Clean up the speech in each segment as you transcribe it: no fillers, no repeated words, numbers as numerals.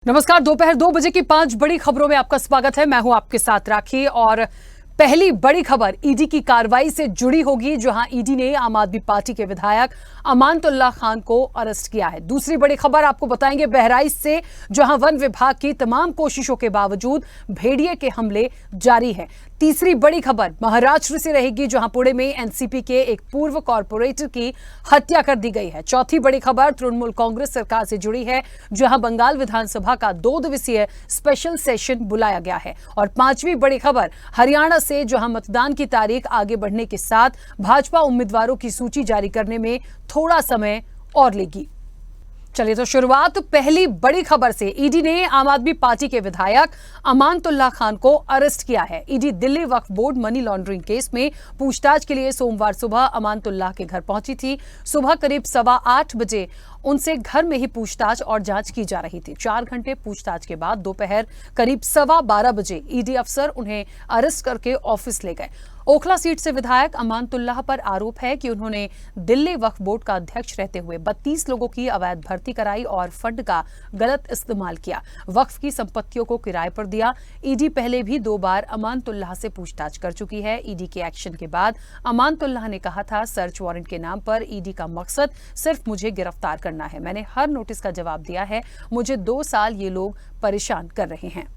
नमस्कार। दोपहर 2 बजे की 5 बड़ी खबरों में आपका स्वागत है। मैं हूं आपके साथ राखी और पहली बड़ी खबर ईडी की कार्रवाई से जुड़ी होगी, जहां ईडी ने आम आदमी पार्टी के विधायक अमानतुल्लाह खान को अरेस्ट किया है। दूसरी बड़ी खबर आपको बताएंगे बहराइच से, जहां वन विभाग की तमाम कोशिशों के बावजूद भेड़िए के हमले जारी है। तीसरी बड़ी खबर महाराष्ट्र से रहेगी, जहां पुणे में एनसीपी के एक पूर्व कॉर्पोरेटर की हत्या कर दी गई है। चौथी बड़ी खबर तृणमूल कांग्रेस सरकार से जुड़ी है, जहां बंगाल विधानसभा का 2 दिवसीय स्पेशल सेशन बुलाया गया है। और पांचवी बड़ी खबर हरियाणा से, जहां मतदान की तारीख आगे बढ़ने के साथ भाजपा उम्मीदवारों की सूची जारी करने में थोड़ा समय और लेगी। चलिए तो शुरुआत पहली बड़ी खबर से। ईडी ने आम आदमी पार्टी के विधायक अमानतुल्लाह खान को अरेस्ट किया है। ED Delhi Waqf board money laundering case में पूछताछ के लिए सोमवार सुबह अमानतुल्लाह के घर पहुंची थी। सुबह करीब 8:15 बजे उनसे घर में ही पूछताछ और जांच की जा रही थी। 4 घंटे पूछताछ के बाद दोपहर करीब 12:15 बजे ईडी अफसर उन्हें अरेस्ट करके ऑफिस ले गए। ओखला सीट से विधायक अमानतुल्लाह पर आरोप है कि उन्होंने दिल्ली वक्फ बोर्ड का अध्यक्ष रहते हुए 32 लोगों की अवैध भर्ती कराई और फंड का गलत इस्तेमाल किया, वक्फ की संपत्तियों को किराए पर दिया। ईडी पहले भी 2 बार अमानतुल्लाह से पूछताछ कर चुकी है। ईडी के एक्शन के बाद अमानतुल्लाह ने कहा था, सर्च वारंट के नाम पर ईडी का मकसद सिर्फ मुझे गिरफ्तार करना है। मैंने हर नोटिस का जवाब दिया है। मुझे 2 साल ये लोग परेशान कर रहे हैं।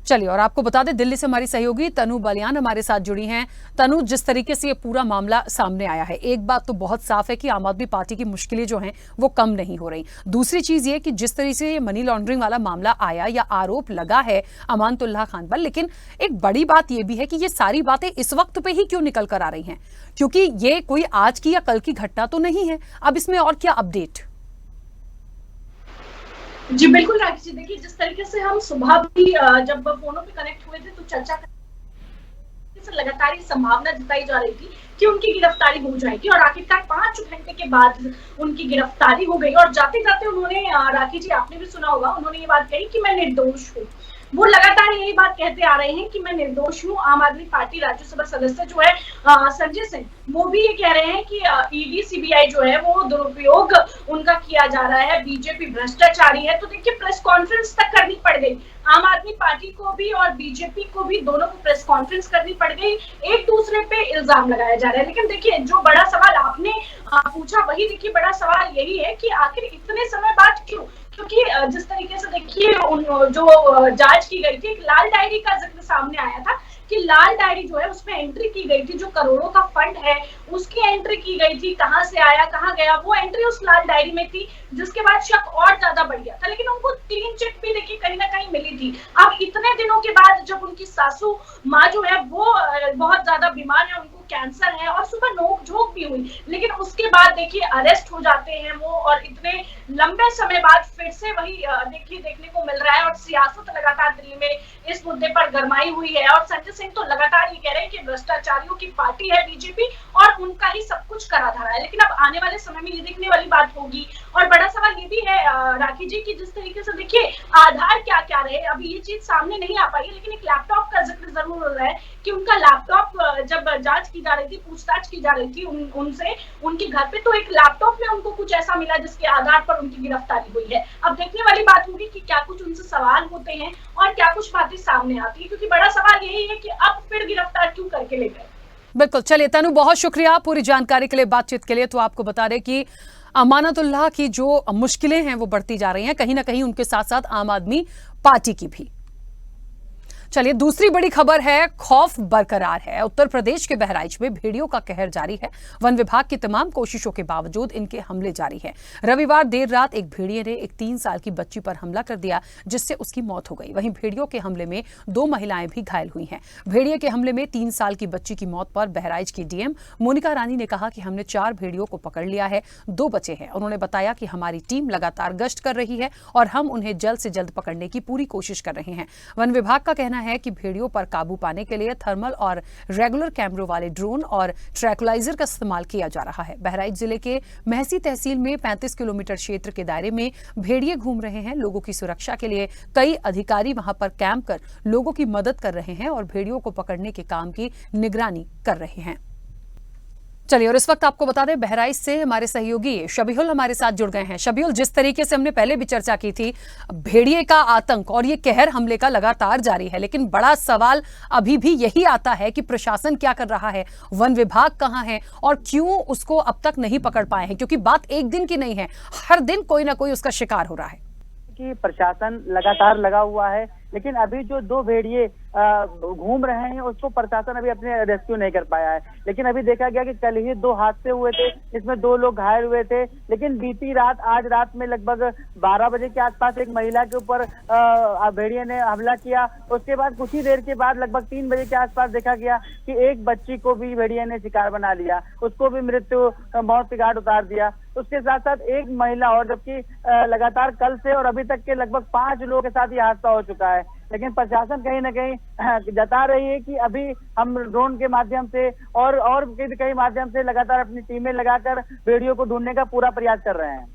चलिए और आपको बता दें, दिल्ली से हमारी सहयोगी तनु बलियान हमारे साथ जुड़ी हैं। तनु, जिस तरीके से ये पूरा मामला सामने आया है, एक बात तो बहुत साफ है कि आम आदमी पार्टी की मुश्किलें जो हैं वो कम नहीं हो रही। दूसरी चीज ये कि जिस तरीके से ये मनी लॉन्ड्रिंग वाला मामला आया या आरोप लगा है अमानतुल्लाह खान पर, लेकिन एक बड़ी बात ये भी है कि ये सारी बातें इस वक्त पे ही क्यों निकल कर आ रही हैं, क्योंकि ये कोई आज की या कल की घटना तो नहीं है। अब इसमें और क्या अपडेट? जी बिल्कुल राखी जी, देखिए जिस तरीके से हम सुबह भी जब फोनों पे कनेक्ट हुए थे तो चर्चा से लगातार ये संभावना जताई जा रही थी कि उनकी गिरफ्तारी हो जाएगी और आखिरकार 5 घंटे के बाद उनकी गिरफ्तारी हो गई। और जाते जाते उन्होंने, राखी जी आपने भी सुना होगा, उन्होंने ये बात कही कि मैं निर्दोष हूँ। वो लगातार यही बात कहते आ रहे हैं कि मैं निर्दोष हूँ। आम आदमी पार्टी राज्यसभा सदस्य जो है संजय सिंह, वो भी ये कह रहे हैं कि ईडी सीबीआई जो है वो दुरुपयोग उनका किया जा रहा है, बीजेपी भ्रष्टाचारी है। तो देखिए प्रेस कॉन्फ्रेंस तक करनी पड़ गई आम आदमी पार्टी को भी और बीजेपी को भी, दोनों को प्रेस कॉन्फ्रेंस करनी पड़ गई। एक दूसरे पे इल्जाम लगाया जा रहा है। लेकिन देखिए जो बड़ा सवाल आपने पूछा, वही देखिए बड़ा सवाल यही है कि आखिर इतने समय बाद क्यों? क्योंकि जिस तरीके से देखिए जो जांच की गई थी, एक लाल डायरी का जिक्र सामने आया था कि लाल डायरी जो है उसमें एंट्री की गई थी, जो करोड़ों का फंड है उसकी एंट्री की गई थी, कहां से आया कहां गया वो एंट्री उस लाल डायरी में थी, जिसके बाद शक और ज्यादा बढ़ गया था। लेकिन उनको क्लीन चिट भी देखिए कहीं ना कहीं मिली थी। अब इतने दिनों के बाद जब उनकी सासू माँ जो है वो बहुत ज्यादा बीमार है, उनको कैंसर है और सुबह नोक झोंक भी हुई, लेकिन उसके बाद देखिए अरेस्ट हो जाते हैं वो, और इतने लंबे समय बाद फिर से वही देखिए देखने को मिल रहा है। और सियासत लगातार दिल्ली में इस मुद्दे पर गरमाई हुई है और संजय सिंह तो लगातार ये कह रहे हैं कि भ्रष्टाचारियों की पार्टी है बीजेपी और उनका ही सब कुछ करा धरा है। लेकिन अब आने वाले समय में ये देखने वाली बात होगी। और बड़ा सवाल ये भी है राखी जी की जिस तरीके से देखिए आधार क्या क्या रहे, अभी ये चीज सामने नहीं आ पाई, लेकिन एक लैपटॉप का जिक्र जरूर हो रहा है कि उनका लैपटॉप जब जांच की जा रही थी, पूछताछ की जा रही थी उनसे, उनके घर पे तो एक लैपटॉप में उनको कुछ ऐसा मिला जिसके आधार पर उनकी गिरफ्तारी हुई है। अब देखने वाली बात होगी कि क्या कुछ उनसे सवाल होते हैं और क्या कुछ बातें सामने आती है, क्योंकि बड़ा सवाल यही है कि अब फिर गिरफ्तार क्यों करके ले गए। बिल्कुल। चलिए तनु, बहुत शुक्रिया पूरी जानकारी के लिए, बातचीत के लिए। तो आपको बता दें कि अमानतुल्लाह की जो मुश्किलें हैं वो बढ़ती जा रही हैं, कहीं ना कहीं उनके साथ साथ आम आदमी पार्टी की भी। चलिए दूसरी बड़ी खबर है, खौफ बरकरार है। उत्तर प्रदेश के बहराइच में भेड़ियों का कहर जारी है। वन विभाग की तमाम कोशिशों के बावजूद इनके हमले जारी है। रविवार देर रात एक भेड़िए ने एक 3 साल की बच्ची पर हमला कर दिया, जिससे उसकी मौत हो गई। वहीं भेड़ियों के हमले में 2 महिलाएं भी घायल हुई हैं। भेड़िए के हमले में 3 साल की बच्ची की मौत पर बहराइच की डीएम मोनिका रानी ने कहा कि हमने 4 भेड़ियों को पकड़ लिया है, 2 बचे हैं। उन्होंने बताया कि हमारी टीम लगातार गश्त कर रही है और हम उन्हें जल्द से जल्द पकड़ने की पूरी कोशिश कर रहे हैं। वन विभाग का कहना है कि भेड़ियों पर काबू पाने के लिए थर्मल और रेगुलर कैमरों वाले ड्रोन और ट्रैकुलाइजर का इस्तेमाल किया जा रहा है। बहराइच जिले के महसी तहसील में 35 किलोमीटर क्षेत्र के दायरे में भेड़िए घूम रहे हैं। लोगों की सुरक्षा के लिए कई अधिकारी वहां पर कैंप कर लोगों की मदद कर रहे हैं और भेड़ियों को पकड़ने के काम की निगरानी कर रहे हैं। चलिए, और इस वक्त आपको बता दें बहराइच से हमारे सहयोगी शबीहुल हमारे साथ जुड़ गए हैं। शबीहुल, जिस तरीके से हमने पहले भी चर्चा की थी, भेड़िए का आतंक और ये कहर हमले का लगातार जारी है, लेकिन बड़ा सवाल अभी भी यही आता है कि प्रशासन क्या कर रहा है, वन विभाग कहां है और क्यों उसको अब तक नहीं पकड़ पाए हैं, क्योंकि बात एक दिन की नहीं है, हर दिन कोई ना कोई उसका शिकार हो रहा है। कि प्रशासन लगातार लगा हुआ है, लेकिन अभी जो 2 भेड़िए घूम रहे हैं उसको प्रशासन अभी अपने रेस्क्यू नहीं कर पाया है। लेकिन अभी देखा गया कि कल ही 2 हादसे हुए थे, इसमें 2 लोग घायल हुए थे। लेकिन बीती रात, आज रात में लगभग 12 बजे के आसपास एक महिला के ऊपर भेड़िए ने हमला किया। उसके बाद कुछ ही देर के बाद लगभग 3 बजे के आसपास देखा गया कि एक बच्ची को भी भेड़िए ने शिकार बना लिया, उसको भी मौत के घाट उतार दिया। उसके साथ साथ एक महिला और, जबकि लगातार कल से और अभी तक के लगभग 5 लोगों के साथ ये हादसा हो चुका है। लेकिन प्रशासन कहीं ना कहीं जता रही है कि अभी हम ड्रोन के माध्यम से और कई माध्यम से लगातार अपनी टीमें लगाकर भेड़ियों को ढूंढने का पूरा प्रयास कर रहे हैं।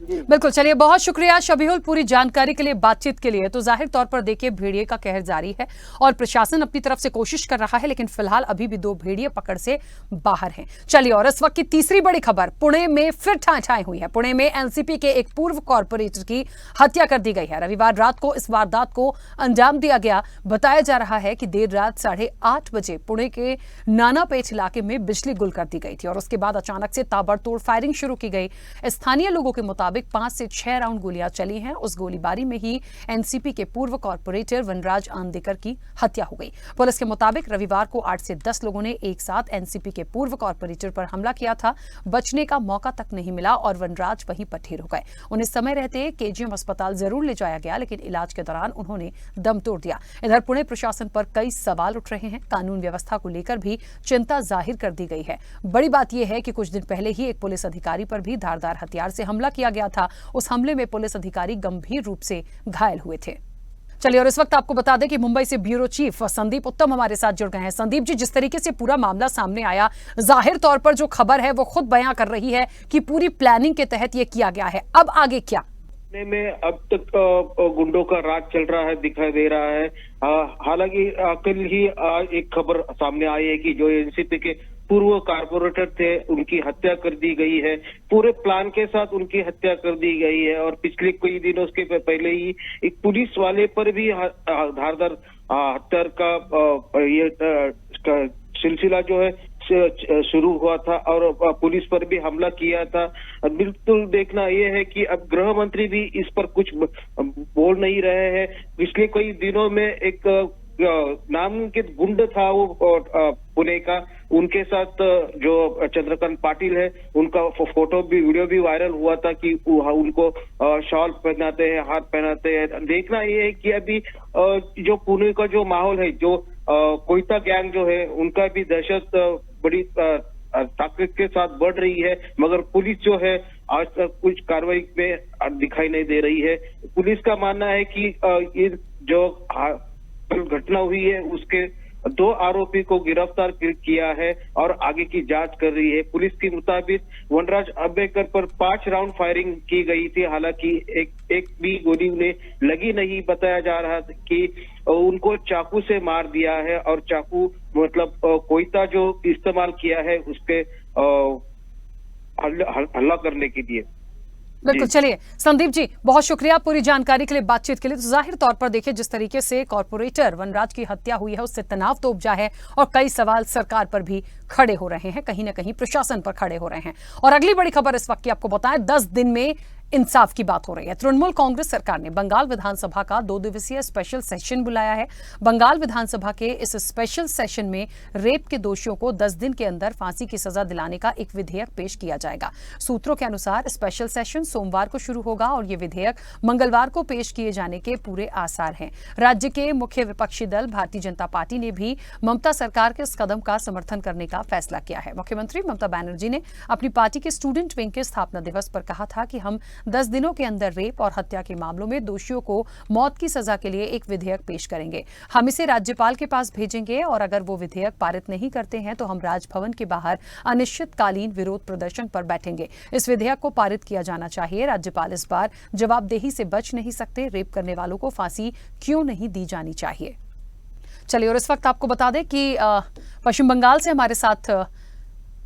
बिल्कुल, चलिए, बहुत शुक्रिया शबीहुल पूरी जानकारी के लिए, बातचीत के लिए। तो जाहिर तौर पर देखिए भेड़िए का कहर जारी है और प्रशासन अपनी तरफ से कोशिश कर रहा है, लेकिन फिलहाल अभी भी 2 भेड़िए पकड़ से बाहर हैं। चलिए, और इस वक्त की तीसरी बड़ी खबर, पुणे में फिर ठाई हुई है। पुणे में एनसीपी के एक पूर्व कॉर्पोरेटर की हत्या कर दी गई है। रविवार रात को इस वारदात को अंजाम दिया गया। बताया जा रहा है कि देर रात 8:30 बजे पुणे के नानापेट इलाके में बिजली गुल कर दी गई थी और उसके बाद अचानक से ताबड़तोड़ फायरिंग शुरू की गई। स्थानीय लोगों के मुताबिक 5 से 6 राउंड गोलियां चली हैं। उस गोलीबारी में ही एनसीपी के पूर्व कॉर्पोरेटर वनराज आंदेकर की हत्या हो गई। पुलिस के मुताबिक रविवार को 8 से 10 लोगों ने एक साथ एनसीपी के पूर्व कॉर्पोरेटर पर हमला किया था। बचने का मौका तक नहीं मिला और वनराज वहीं पर ढेर हो गए। उन्हें समय रहते केजीएम अस्पताल जरूर ले जाया गया, लेकिन इलाज के दौरान उन्होंने दम तोड़ दिया। इधर पुणे प्रशासन पर कई सवाल उठ रहे हैं। कानून व्यवस्था को लेकर भी चिंता जाहिर कर दी गई है। बड़ी बात यह है कि कुछ दिन पहले ही एक पुलिस अधिकारी पर भी धारदार हथियार से हमला किया गया था। उस हमले में पुलिस अधिकारी गंभीर रूप से घायल हुए थे। चलिए, और इस वक्त आपको बता दें कि मुंबई से ब्यूरो चीफ संदीप उत्तम हमारे साथ जुड़ गए हैं। संदीप जी, जिस तरीके से पूरा मामला सामने आया, जाहिर तौर पर जो खबर है वो खुद बयां कर रही है कि पूरी प्लानिंग के तहत ये किया गया है। अब आगे क्या? में अब तक गुंडों का राज चल रहा है, दिखाई दे रहा है। हालांकि कल ही एक खबर सामने आई है कि जो एनसीपी के पूर्व कारपोरेटर थे उनकी हत्या कर दी गई है। पूरे प्लान के साथ उनकी हत्या कर दी गई है और पिछले कई दिनों के पहले ही एक पुलिस वाले पर भी धारदार हत्या का ये सिलसिला जो है शुरू हुआ था और पुलिस पर भी हमला किया था। बिल्कुल देखना यह है कि अब गृह मंत्री भी इस पर कुछ बोल नहीं रहे हैं। पिछले कई दिनों में एक नामांकित गुंड था वो पुणे का, उनके साथ जो चंद्रकांत पाटिल है उनका फोटो भी, वीडियो भी वायरल हुआ था कि उनको शॉल पहनाते हैं, हाथ पहनाते हैं। देखना ये है कि अभी जो पुणे का जो माहौल है, जो कोयता गैंग जो है उनका भी दहशत बड़ी ताकत के साथ बढ़ रही है, मगर पुलिस जो है आज तक कुछ कार्रवाई में दिखाई नहीं दे रही है। पुलिस का मानना है कि ये जो घटना हुई है उसके 2 आरोपी को गिरफ्तार किया है और आगे की जांच कर रही है। पुलिस के मुताबिक वनराज आंबेकर पर 5 राउंड फायरिंग की गई थी। हालांकि एक भी गोली उन्हें लगी नहीं। बताया जा रहा था कि उनको चाकू से मार दिया है और चाकू मतलब कोयता जो इस्तेमाल किया है उसके हमला करने के लिए। बिल्कुल, चलिए संदीप जी, बहुत शुक्रिया पूरी जानकारी के लिए, बातचीत के लिए। तो जाहिर तौर पर देखिए जिस तरीके से कॉर्पोरेटर वनराज की हत्या हुई है उससे तनाव तो उपजा है और कई सवाल सरकार पर भी खड़े हो रहे हैं, कहीं ना कहीं प्रशासन पर खड़े हो रहे हैं। और अगली बड़ी खबर इस वक्त की आपको बताएं, 10 दिन में इंसाफ की बात हो रही है। तृणमूल कांग्रेस सरकार ने बंगाल विधानसभा का 2 दिवसीय स्पेशल सेशन बुलाया है। बंगाल विधानसभा के इस स्पेशल सेशन में रेप के दोषियों को 10 दिन के अंदर फांसी की सजा दिलाने का एक विधेयक पेश किया जाएगा। सूत्रों के अनुसार स्पेशल सेशन सोमवार को शुरू होगा और यह विधेयक मंगलवार को पेश किए जाने के पूरे आसार हैं। राज्य के मुख्य विपक्षी दल भारतीय जनता पार्टी ने भी ममता सरकार के इस कदम का समर्थन करने का फैसला किया है। मुख्यमंत्री ममता बनर्जी ने अपनी पार्टी के स्टूडेंट विंग के स्थापना दिवस पर कहा था कि हम 10 दिनों के अंदर रेप और हत्या के मामलों में दोषियों को मौत की सजा के लिए एक विधेयक पेश करेंगे। हम इसे राज्यपाल के पास भेजेंगे और अगर वो विधेयक पारित नहीं करते हैं तो हम राजभवन के बाहर अनिश्चितकालीन विरोध प्रदर्शन पर बैठेंगे। इस विधेयक को पारित किया जाना चाहिए। राज्यपाल इस बार जवाबदेही से बच नहीं सकते। रेप करने वालों को फांसी क्यों नहीं दी जानी चाहिए? चलिए, और इस वक्त आपको बता दें कि पश्चिम बंगाल से हमारे साथ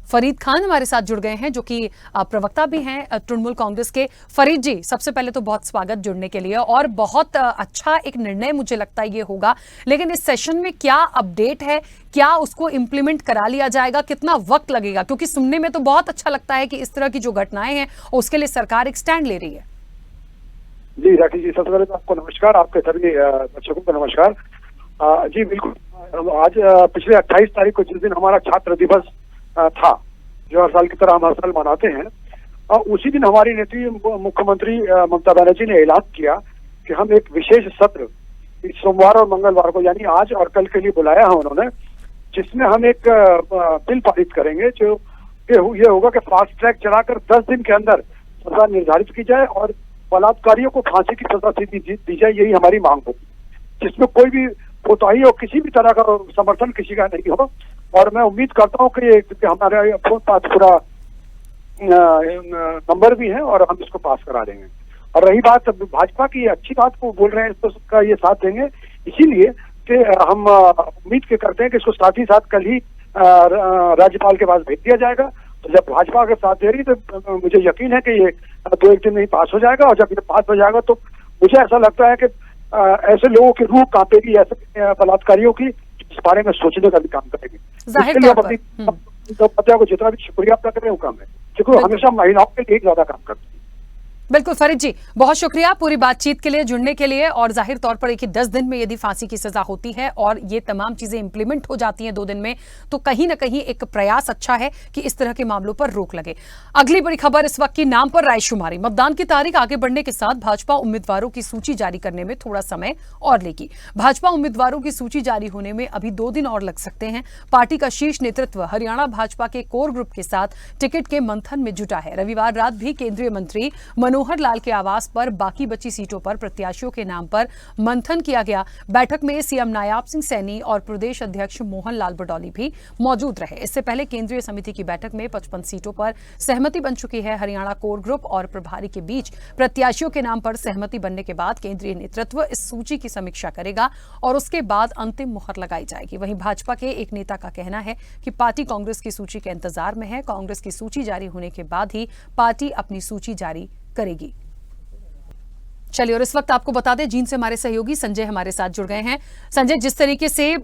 फरीद खान हमारे साथ जुड़ गए हैं, जो कि प्रवक्ता भी हैं तृणमूल कांग्रेस के। फरीद जी, सबसे पहले तो बहुत स्वागत जुड़ने के लिए, और बहुत अच्छा एक निर्णय मुझे लगता है ये होगा। लेकिन इस सेशन में क्या अपडेट है, क्या उसको इम्प्लीमेंट करा लिया जाएगा, कितना वक्त लगेगा? क्योंकि सुनने में तो बहुत अच्छा लगता है कि इस तरह की जो घटनाएं हैं उसके लिए सरकार एक स्टैंड ले रही है। जी राखी जी, सबसे पहले तो आपको नमस्कार, आपके सभी दर्शकों को नमस्कार। जी बिल्कुल, आज पिछले 28 तारीख को जिस दिन हमारा छात्र दिवस था, जो हर साल की तरह हम हर साल मनाते हैं, उसी दिन हमारी नेत्री मुख्यमंत्री ममता बनर्जी ने ऐलान किया कि हम एक विशेष सत्र इस सोमवार और मंगलवार को, यानी आज और कल के लिए बुलाया है उन्होंने, जिसमें हम एक बिल पारित करेंगे जो ये होगा कि फास्ट ट्रैक चलाकर 10 दिन के अंदर सजा निर्धारित की जाए और बलात्कारियों को फांसी की सजा दी जाए। यही हमारी मांग होगी, जिसमें कोई भी कोताही और किसी भी तरह का समर्थन किसी का नहीं हो। और मैं उम्मीद करता हूँ कि हमारा फोन पास पूरा नंबर भी है और हम इसको पास करा देंगे। और रही बात भाजपा की, अच्छी बात को बोल रहे हैं, इसको का ये साथ देंगे, इसीलिए कि हम उम्मीद के करते हैं कि इसको साथ ही साथ कल ही राज्यपाल के पास भेज दिया जाएगा। तो जब भाजपा के साथ दे रही तो मुझे यकीन है कि ये 2-1 दिन में ही पास हो जाएगा। और जब ये पास हो जाएगा तो मुझे ऐसा लगता है कि ऐसे लोगों की रूह कांपेगी, ऐसे बलात्कारियों की, इस बारे में सोचने का भी काम करेंगे। जाहिर तौर पर को जितना भी शुक्रिया अदा करें वो कम है, क्योंकि हमेशा महिलाओं के लिए ज्यादा काम करती है। बिल्कुल फरीद जी, बहुत शुक्रिया पूरी बातचीत के लिए, जुड़ने के लिए। और जाहिर तौर पर 10 दिन में यदि फांसी की सजा होती है और ये तमाम चीजें इंप्लीमेंट हो जाती हैं 2 दिन में, तो कहीं ना कहीं एक प्रयास अच्छा है कि इस तरह के मामलों पर रोक लगे। अगली बड़ी खबर इस वक्त की, नाम पर रायशुमारी। मतदान की तारीख आगे बढ़ने के साथ भाजपा उम्मीदवारों की सूची जारी करने में थोड़ा समय और लेगी। भाजपा उम्मीदवारों की सूची जारी होने में अभी 2 दिन और लग सकते हैं। पार्टी का शीर्ष नेतृत्व हरियाणा भाजपा के कोर ग्रुप के साथ टिकट के मंथन में जुटा है। रविवार रात भी केंद्रीय मंत्री मनोहर लाल के आवास पर बाकी बची सीटों पर प्रत्याशियों के नाम पर मंथन किया गया। बैठक में सीएम नायाब सिंह सैनी और प्रदेश अध्यक्ष मोहन लाल बडौली भी मौजूद रहे। इससे पहले केंद्रीय समिति की बैठक में 55 सीटों पर सहमति बन चुकी है। हरियाणा कोर ग्रुप और प्रभारी के बीच प्रत्याशियों के नाम पर सहमति बनने के बाद केंद्रीय नेतृत्व इस सूची की समीक्षा करेगा और उसके बाद अंतिम मुहर लगाई जाएगी। वहीं भाजपा के एक नेता का कहना है कि पार्टी कांग्रेस की सूची के इंतजार में है। कांग्रेस की सूची जारी होने के बाद ही पार्टी अपनी सूची जारी करेगी। चलिए, और इस वक्त आपको बता दें, जींद से हमारे सहयोगी संजय हमारे साथ जुड़ गए हैं। संजय, जिस तरीके से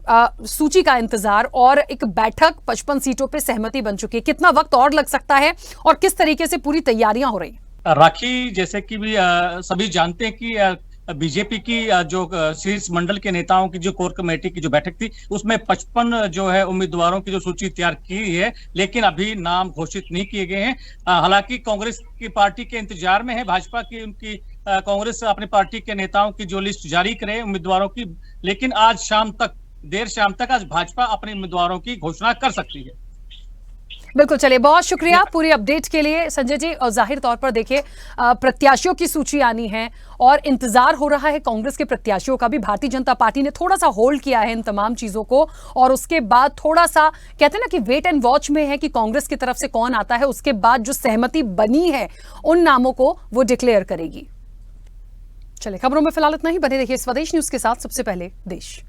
सूची का इंतजार और एक बैठक 55 सीटों पे सहमति बन चुकी है, कितना वक्त और लग सकता है और किस तरीके से पूरी तैयारियां हो रही हैं? राखी, जैसे कि भी सभी जानते हैं कि बीजेपी की जो शीर्ष मंडल के नेताओं की जो कोर कमेटी की जो बैठक थी, उसमें 55 जो है उम्मीदवारों की जो सूची तैयार की है, लेकिन अभी नाम घोषित नहीं किए गए हैं। हालांकि कांग्रेस की पार्टी के इंतजार में है भाजपा की, उनकी कांग्रेस अपनी पार्टी के नेताओं की जो लिस्ट जारी करे उम्मीदवारों की, लेकिन आज शाम तक, देर शाम तक आज भाजपा अपने उम्मीदवारों की घोषणा कर सकती है। बिल्कुल, चलिए, बहुत शुक्रिया पूरी अपडेट के लिए संजय जी। और जाहिर तौर पर देखिए, प्रत्याशियों की सूची आनी है और इंतजार हो रहा है कांग्रेस के प्रत्याशियों का भी। भारतीय जनता पार्टी ने थोड़ा सा होल्ड किया है इन तमाम चीजों को, और उसके बाद थोड़ा सा कहते हैं ना कि वेट एंड वॉच में है कि कांग्रेस की तरफ से कौन आता है। उसके बाद जो सहमति बनी है उन नामों को वो डिक्लेयर करेगी। चलिए, खबरों में फिलहाल इतना ही। बने रहिए स्वदेश न्यूज के साथ। सबसे पहले देश।